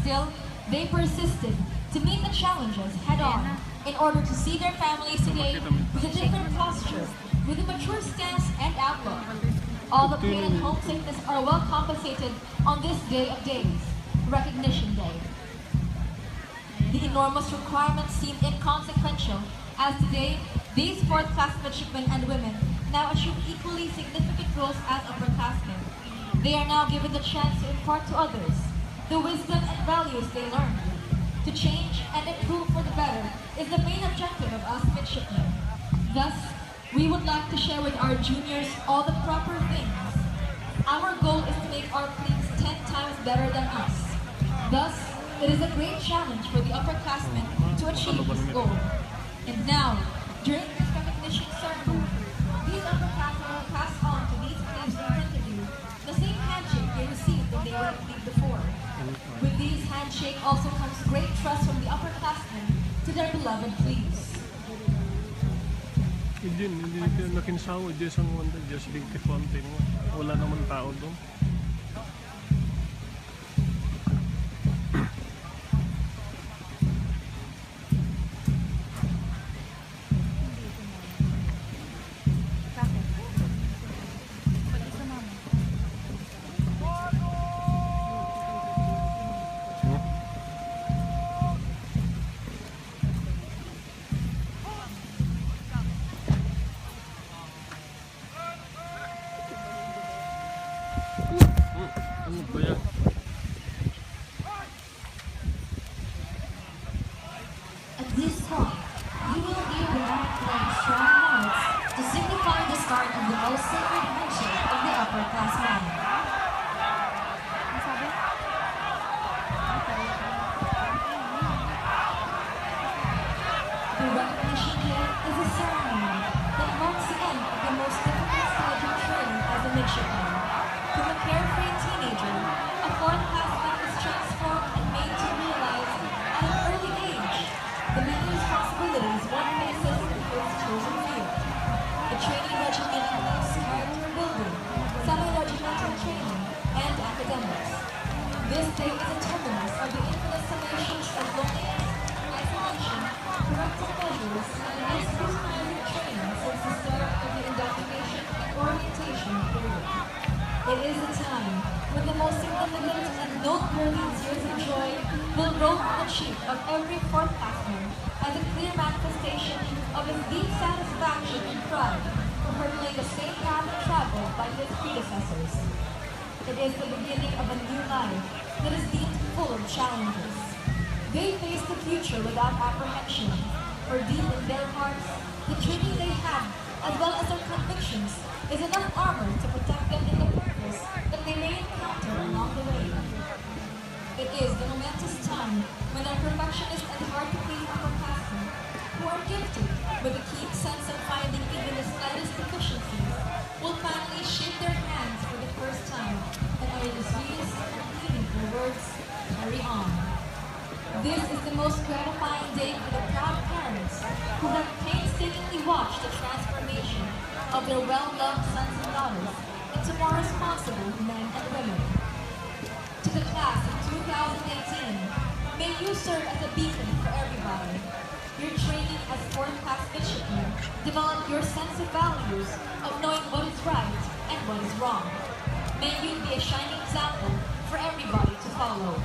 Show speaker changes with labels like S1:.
S1: Still, they persisted to meet the challenges head-on in order to see their families today with a different posture, with a mature stance and outlook. All the pain and homesickness are well compensated on this day of days, Recognition Day. The enormous requirements seem inconsequential, as today, these fourth-class midshipmen and women now achieve equally significant roles as upperclassmen. They are now given the chance to impart to others the wisdom and values they learned. To change and improve for the better is the main objective of us midshipmen. Thus, we would like to share with our juniors all the proper things. Our goal is to make our colleagues 10 times better than us. Thus, it is a great challenge for the upperclassmen to achieve this goal. And now, during this recognition ceremony, these upperclassmen will pass on to these colleagues in front of you the same handshake they received when they were a colleague before. With these handshake also comes great trust from the upperclassmen to their beloved colleagues.
S2: Hindi ka nakinsawa, Jason Wonder, just big fountain. Wala naman tao doon. Ano ba yan?
S1: At this point, you will hear the band playing strong notes to signify the start of the most sacred handshake of the upperclassmen. The recognition day is a ceremony that marks the end of the most difficult stage of training as a midshipman. From a carefree teenager, a fourth-classman is transformed and made to realize at an early age the many responsibilities one faces in his chosen field. The training regimen includes character building, semi-regimental training, and academics. This day is a terminus of the infinite summations of loneliness, isolation, corrective measures, and scrutinizing training since the start of the indoctrination and orientation period. It is a time when the most significant and noteworthy tears of joy will roll on the cheek of every fourth-classman as a clear manifestation of his deep satisfaction and pride for hurdling the same path traveled by his predecessors. It is the beginning of a new life that is deemed full of challenges. They face the future without apprehension, for deep in their hearts, the training they have, as well as their convictions, is enough armor to protect them in the purpose that they may encounter along the way. It is the momentous time when our perfectionist and hard-to-please upperclassmen, who are gifted with a keen sense of finding even the slightest deficiencies, will finally shake their hands for the first time and utter the sweetest and meaningful words, "Carry on." This is the most gratifying day for the proud parents who have painstakingly watched the transformation of their well-loved sons and daughters into more responsible men and women. To the class of 2018, may you serve as a beacon for everybody. Your training as fourth-class midshipmen develop your sense of values of knowing what is right and what is wrong. May you be a shining example for everybody to follow.